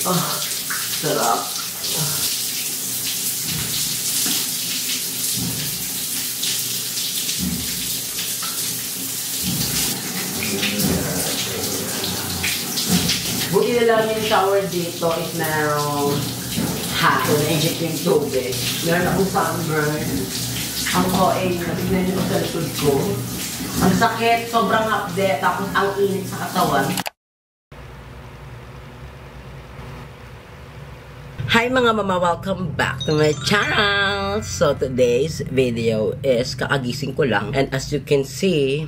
Ah, sarap. Buti na lang yung shower dito is merong hot. So, na-inject yung tubig. Meron akong sunburn. Ang OA, natignan nyo sa likod ko. Ang sakit, sobrang hapde, tapos ang init sa katawan. Hi mga mama! Welcome back to my channel! So today's video is kakagising ko lang. And as you can see,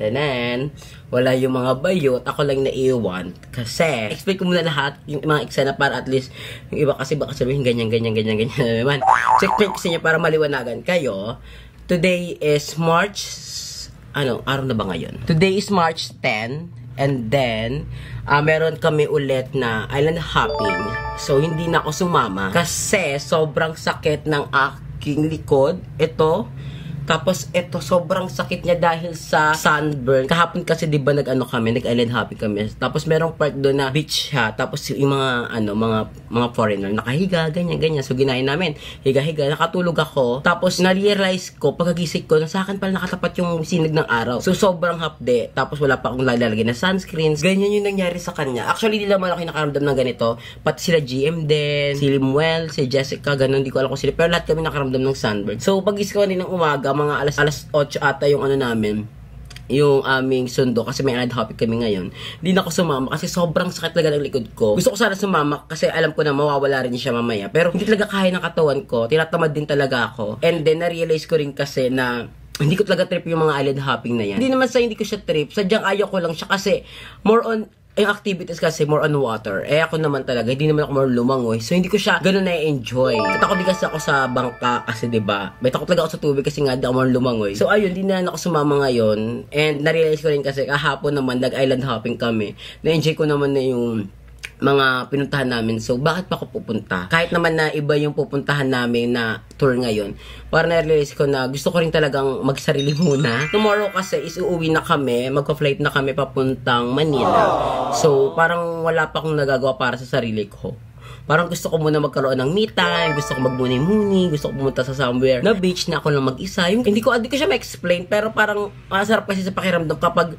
tanan, wala yung mga bayot. Ako lang naiwan. Kasi, explain ko muna lahat yung mga eksena para at least yung iba kasi baka sabihin ganyan naman. So explain ko sa inyo para maliwanagan kayo. Today is March... araw na ba ngayon? Today is March 10. And then, meron kami ulit na island hopping. So, hindi na ako sumama. Kasi, sobrang sakit ng aking likod. Ito. Tapos, ito, sobrang sakit niya dahil sa sunburn. Kahapon kasi, di ba, nag-island hopping kami. Tapos, merong part doon na beach siya. Tapos, yung mga foreigner, nakahiga, ganyan. So, ginahin namin. Higa-higa, nakatulog ako. Tapos, na-realize ko, pagkagising ko, na sa akin pala nakatapat yung sinag ng araw. So, sobrang hapde. Tapos, wala pa akong lalagay na sunscreens. Ganyan yung nangyari sa kanya. Actually, di naman ako nakaramdam ng ganito. Pati sila GM din, si Limuel, si Jessica, ganun. Di ko alam kung sila. Pero lahat kami nakaramdam ng sunburn. So, pag-isip ko ng umaga, mga alas 8 ata yung namin, yung aming sundo, kasi may island hopping kami ngayon. Hindi na ako sumama kasi sobrang sakit talaga ng likod ko. Gusto ko sana sumama kasi alam ko na mawawala rin siya mamaya. Pero hindi talaga kaya ng katawan ko. Tinatamad din talaga ako. And then, na-realize ko rin kasi na hindi ko talaga trip yung mga island hopping na yan. Hindi naman sa hindi ko siya trip. Sadyang ayaw ko lang siya kasi more on yung activities kasi more on water. Eh ako naman talaga, hindi naman ako more lumangoy. So hindi ko siya ganun na-enjoy. Takot din kasi ako sa bangka kasi 'di ba? May takot talaga ako sa tubig kasi nga di ako more lumangoy. So ayun, hindi na ako sumama ngayon. And na-realize ko rin kasi kahapon naman nag-island hopping kami. Na-enjoy ko naman na yung mga pinuntahan namin. So, bakit pa ako pupunta? Kahit naman na iba yung pupuntahan namin na tour ngayon. Para na-realize ko na gusto ko rin talagang magsarili muna. Tomorrow kasi is uuwi na kami. Magpa-flight na kami papuntang Manila. So, parang wala pa akong nagagawa para sa sarili ko. Parang gusto ko muna magkaroon ng me time, gusto ko magmuni-muni, gusto ko pumunta sa somewhere na beach na ako lang mag-isa. Yung, hindi ko siya ma-explain, pero parang masarap kasi sa pakiramdam kapag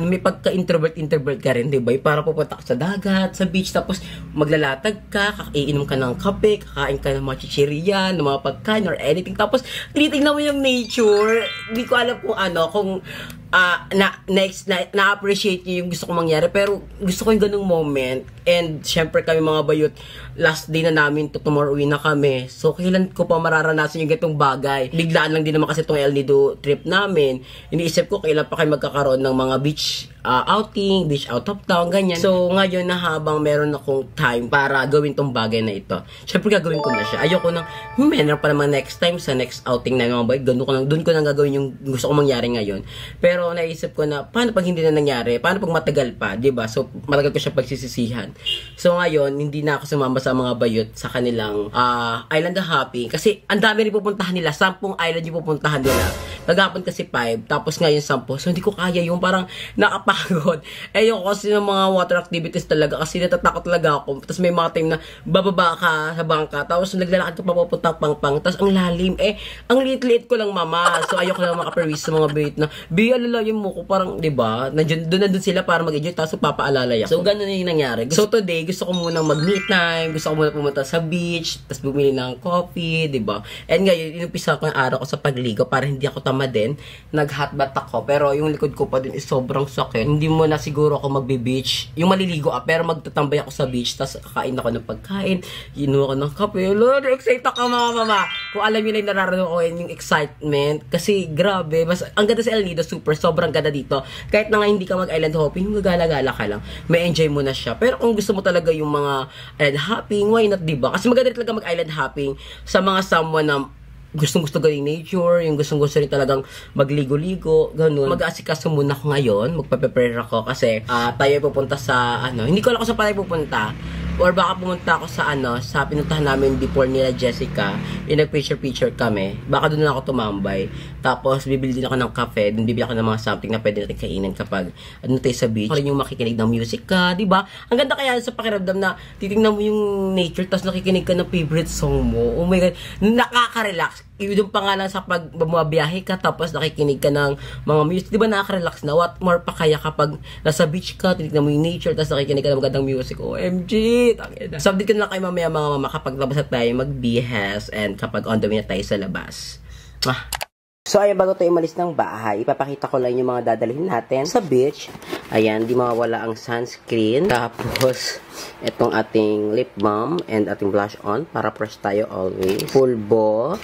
may pagka-introvert ka rin, diba? Para pupunta ka sa dagat, sa beach, tapos maglalatag ka, iinom ka ng kape, kakain ka ng mga chichirya, ng mga pagkain or anything. Tapos, tinitignan mo yung nature. Hindi ko alam kung na-appreciate niyo yung gusto ko mangyari, pero gusto ko yung ganung moment. And syempre kami mga bayot, last day na namin to, tomorrow uwi na kami. So kailan ko pa mararanasan yung ganitong bagay? Biglaan lang din naman kasi itong El Nido trip namin. Iniisip ko kailan pa kayo magkakaroon ng mga beach outing, beach out of town, ganyan. So ngayon na habang meron akong time para gawin tong bagay na ito, syempre gagawin ko na siya. Ayoko nang meron pa naman next time sa next outing na mga bayot, doon ko nang gagawin yung gusto ko mangyari ngayon. Pero naisip ko na, paano pag hindi na nangyari? Paano pag matagal pa? Diba? So, matagal ko siya pagsisisihan. So, ngayon, hindi na ako sumama sa mga bayot sa kanilang island hopping. Kasi, ang dami rin pupuntahan nila. 10 island yung pupuntahan nila. Naghapon kasi 5, tapos ngayon 10. So, hindi ko kaya yung parang nakapagod. Yung kasi ng mga water activities talaga. Kasi natatakot talaga ako. Tapos may mga time na bababa ka sa bangka. Tapos naglalakad ka pa pupunta pang-pang. Tapos ang lalim. Ang liit-liit ko lang, mama. So, ayoko lang makapervis sa mga bayot na, alalayan mo ko, parang, diba, doon sila para mag-enjoy, tapos papaalalay ako. So, ganun yung nangyari. So, today, gusto ko munang mag-meet time, gusto ko muna pumunta sa beach, tapos bumili ng coffee, diba? And ngayon, inumpisa ko yung araw ko sa pagligo para hindi ako tamad din. Nag-hot bath ako, pero yung likod ko pa din is sobrang sakit. Hindi mo na siguro ako magbe-beach, yung maliligo pero magtatambay ako sa beach, tapos kakain ako ng pagkain, inuha ko ng kape. Lord, excited ako mga mama. Kung alam nyo lang nararamdaman ko yung excitement, kasi grabe, mas, ang ganda sa El Nido, sobrang ganda dito. Kahit na nga hindi ka mag-island hopping, magala-gala ka lang. May enjoy mo na siya. Pero kung gusto mo talaga yung mga island hopping, why not, diba? Kasi maganda talaga mag-island hopping sa mga someone na gustong-gusto galing nature, yung gustong-gusto rin talagang magligo-ligo, ganun. Mag-aasikaso muna ako ngayon, magpa-prepare ako kasi tayo pupunta sa, hindi ko alam kung saan tayo pupunta. Or baka pumunta ako sa sa pinuntahan namin before nila Jessica, yung nag-picture kami. Baka doon lang ako tumambay. Tapos, bibili din ako ng kape. Doon bibili ako ng mga something na pwede natin kainin kapag tayo sa beach. Rin yung makikinig ng music ka, di ba? Ang ganda kaya sa pakiramdam na titingnan mo yung nature, tapos nakikinig ka ng favorite song mo. Oh my God, nakaka-relax. Yung pa nga lang sa pag bumabiyahe ka, tapos nakikinig ka ng mga music. Di ba nakaka-relax na? What more pa kaya kapag nasa beach ka, titignan mo yung nature, tapos nakikinig ka ng magandang music. OMG! So, update ko na lang kayo mamaya mga mama kapag labas na tayo mag-BS and kapag on the way na tayo sa labas. So, ayan, bago tayo umalis ng bahay, ipapakita ko lang yung mga dadalhin natin sa beach. Ayan, di mawawala ang sunscreen. Tapos, itong ating lip balm and ating blush on para fresh tayo always. Pulbo,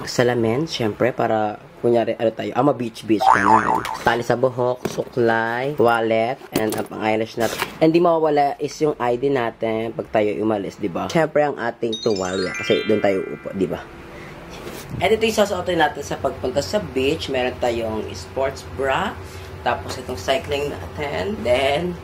salamin, syempre, para kunyari, tayo, beach, ganun. Tali sa buhok, suklay, wallet, and ang eyelash natin. And di mawawala is yung ID natin pag tayo umalis, di ba? Syempre, ang ating tuwalya, kasi doon tayo upo, di ba? And ito yung sasuotin natin sa pagpunta sa beach. Meron tayong sports bra. Tapos itong cycling natin. Then,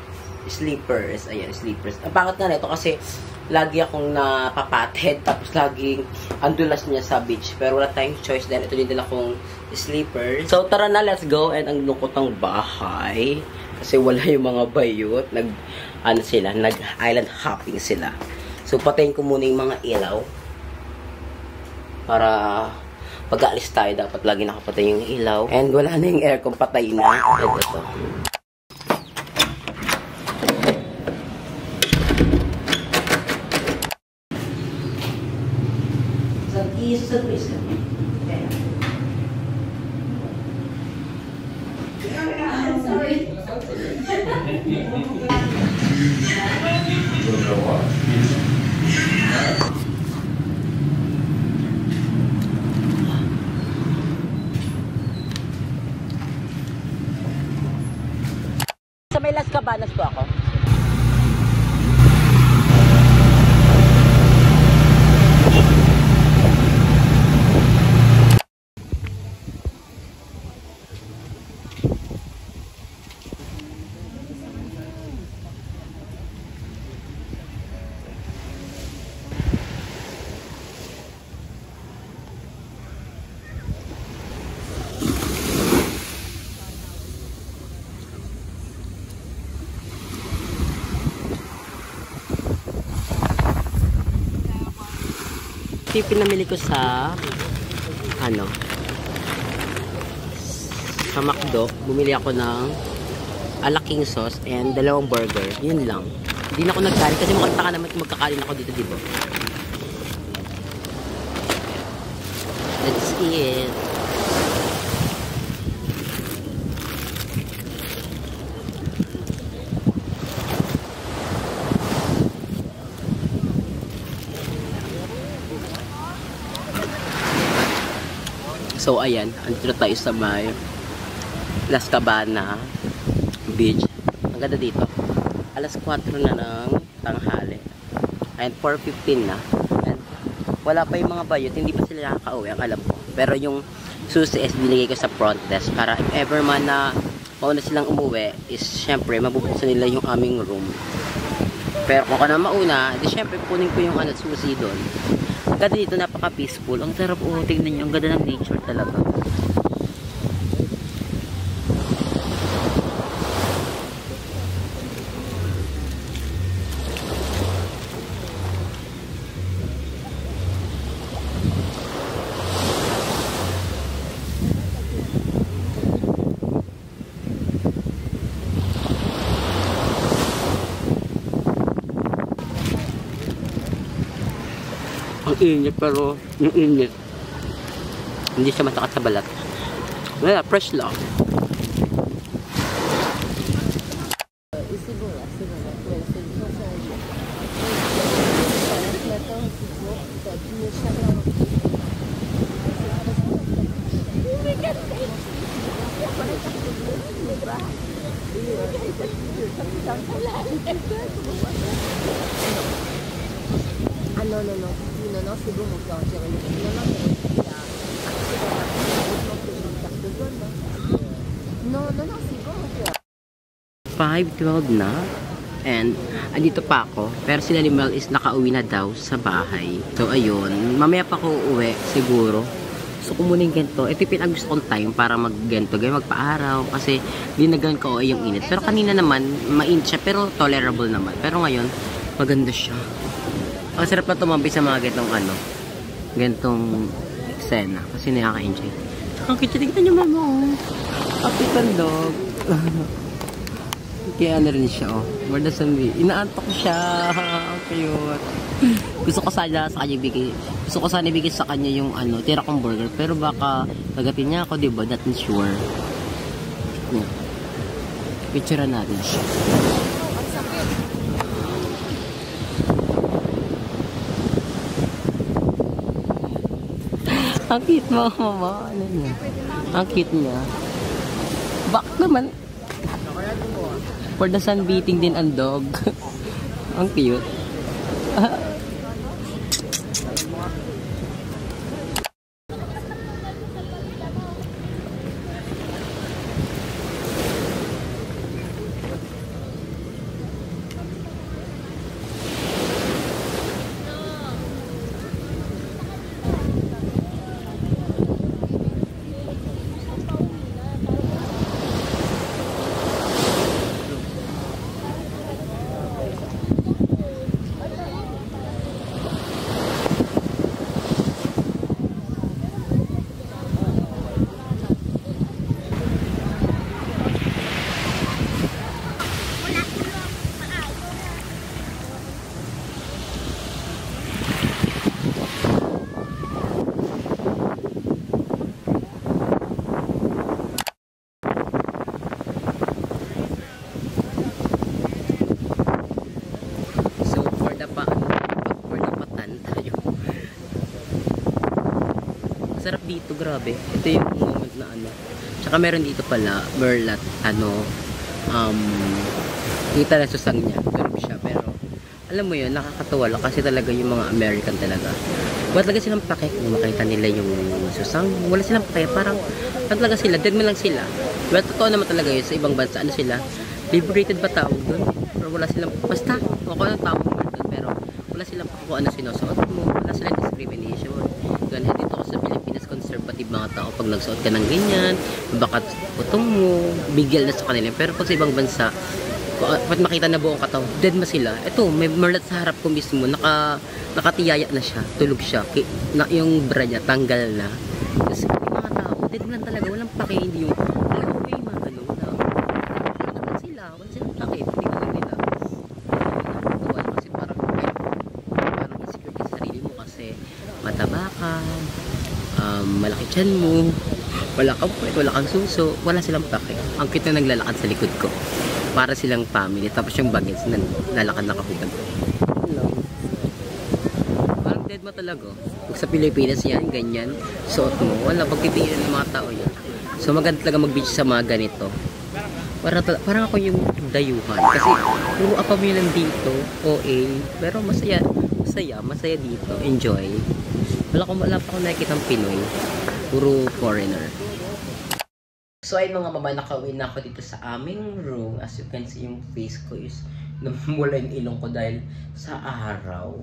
slippers. Ayan, slippers. Ang pangat na nito kasi lagi akong napapatid. Tapos laging andulas niya sa beach. Pero wala tayong choice. Then, ito din akong slippers. So, tara na, let's go. And ang lungkot ng bahay. Kasi wala yung mga bayot. Nag-island hopping sila. So, patayin ko muna yung mga ilaw. Para pag-aalis tayo, dapat lagi nakapatay yung ilaw. And wala na yung aircon, patay na. Ito to. Sa may Las Cabanas po ako. Ito yung pinamili ko sa sa McDo. Bumili ako ng alaking sauce and 2 burger. Yun lang. Hindi na ako nagkain kasi makataka naman kung magkakain ako dito, diba? That's it. So, ayan. Andito na tayo sa may Las Cabanas Beach. Ang ganda dito. Alas 4 na ng tanghali. And 4:15 na. And wala pa yung mga bayot. Hindi pa sila nakaka-uwi. Ang alam ko. Pero yung susi is binigay ko sa front desk. Para if ever man na mauna silang umuwi, is syempre mabubuksan nila yung aming room. Pero kung ka na mauna, di syempre kunin ko yung susi doon. Ganda dito, napaka-peaceful. Ang sarap, tingnan nyo. Ang ganda ng nature talaga. Ang init, pero yung init hindi siya masakit sa balat. Wala, fresh lang. Ah non, non, non. Non, non, c'est bon, mon cœur. J'ai réussi. Non, non, j'ai réussi à une carte jaune. Non, non, non, c'est bon, mon cœur. 5:12 na. And, andito pa ako. Pero sila ni Mel is nakauwi na daw sa bahay. So, ayun. Mamaya pa ako uuwi, siguro. Gusto ko muna yung ganito. Ito yung pinag gusto kong time para mag-ganito. Gaya magpa-araw. Kasi, dinagan ko yung init. Pero kanina naman, mainit siya. Pero tolerable naman. Pero ngayon, maganda siya. Ang sarap na tumambay sa mga gantong eksena. Kasi nakaka-enjoy. Ang cute. Tignan niyo, mama. Kapitan dog. Kaya ano rin siya, oh. More than some way. Inaantok siya. Cute. Gusto ko sana sa kanya ibigay sa kanya yung tira kong burger. Pero baka tagapin niya ako, diba? Not sure. Yeah. Picture natin siya. Ang cute mo, mama. Ano niya? Ang cute niya. Bak naman. For the sun beating din ang dog. Ang cute. Sarap dito, grabe. Ito yung moment na Tsaka meron dito pala, Merlat, kita na susang niya. Tulog siya, pero alam mo yun, nakakatawa lang kasi talaga yung mga American talaga. Wala talaga silang pake kung makita nila yung susang. Wala silang pake, parang talaga sila, dead man lang sila. Well, totoo naman talaga yun sa ibang bansa. Ano sila? Liberated ba tawag doon? Pero wala silang, basta, ako ng tawag doon, pero wala silang kung ano sinusuot mo. Wala silang discrimination. Ganun, dito ako sa Pilipinas, conservative mga tao. Pag nagsuot ka ng ganyan, baka putong mo, bigil na sa kanila. Pero pag sa ibang bansa, pag makita na buong katawan, dead ma sila. Ito, may Merlat sa harap ko mismo, nakatiyaya na siya, tulog siya. Yung bra niya, tanggal na. Kasi yung mga tao, dead man talaga, walang pake, hindi yung, alam mo yung mga ano, wala silang pake, hindi ka lang nila. Nakakatawa kasi parang insecure ka sa sarili mo kasi mataba ka, malaki tiyan mo, wala kang puwet, wala kang suso, wala silang pake. Ang cute na naglalakad sa likod ko. Para silang family. Tapos yung bagets na nalakad na kahubad. Parang dead mo talaga. Kung sa Pilipinas yan, ganyan, suot mo, wala, pagtitingin ng mga tao yan. So maganda talaga mag-beach sa mga ganito. Parang ako yung dayuhan. Kasi puro apamil lang dito, OA. Pero masaya dito. Enjoy. Wala pa akong nakikita ng Pinoy. Puro foreigner. So ayun mga mama, nakauwi na ako dito sa aming room. As you can see, yung face ko is namumula yung ilong ko dahil sa araw.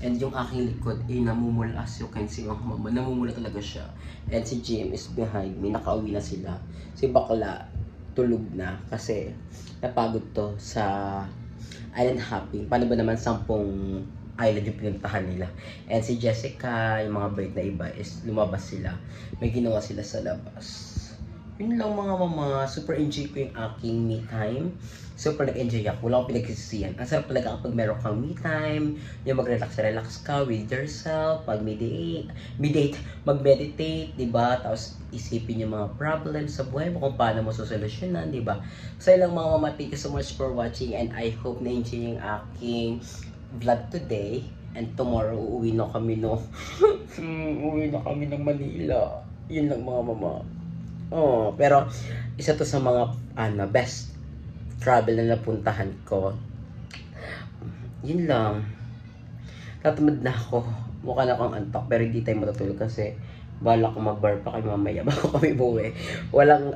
And yung aking likod ay namumula. As you can see mga mama, namumula talaga siya. And si Jim is behind me, nakauwi na sila. Si Bakla, tulog na kasi napagod to sa island hopping. Paano ba naman 10 island yung pinuntahan nila. And si Jessica, yung mga bait na iba is lumabas sila. May ginawa sila sa labas. Yun lang mga mama, super enjoy ko yung aking me time. Super nag-enjoy ako, wala akong pinagsisisihan. Ang sarap talaga kapag meron kang me time, yung mag-relax ka with yourself, mag-meditate, diba? Tapos isipin yung mga problems sa buhay mo, kung paano mo susolusyonan, diba? So yun lang mga mama, thank you so much for watching and I hope na enjoy yung aking vlog today. And tomorrow, uuwi na kami ng Manila. Yun lang mga mama. Oh, pero isa to sa mga best travel na napuntahan ko. Yun lang. Tatamad na ako. Mukha na akong antok pero hindi tayo matutulog kasi Bala ko mag-bar pa kayo mamaya bago kami buwi. Walang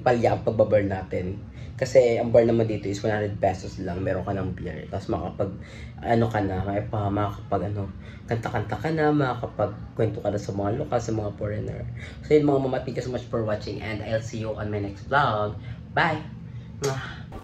palya ang pagbabar natin. Kasi ang bar naman dito is 100 pesos lang. Meron ka ng beer. Tapos kanta-kanta ka na, makakapagkwento ka na sa mga lokal, sa mga foreigner. So yun mga mama, thank you so much for watching and I'll see you on my next vlog. Bye! Mwah!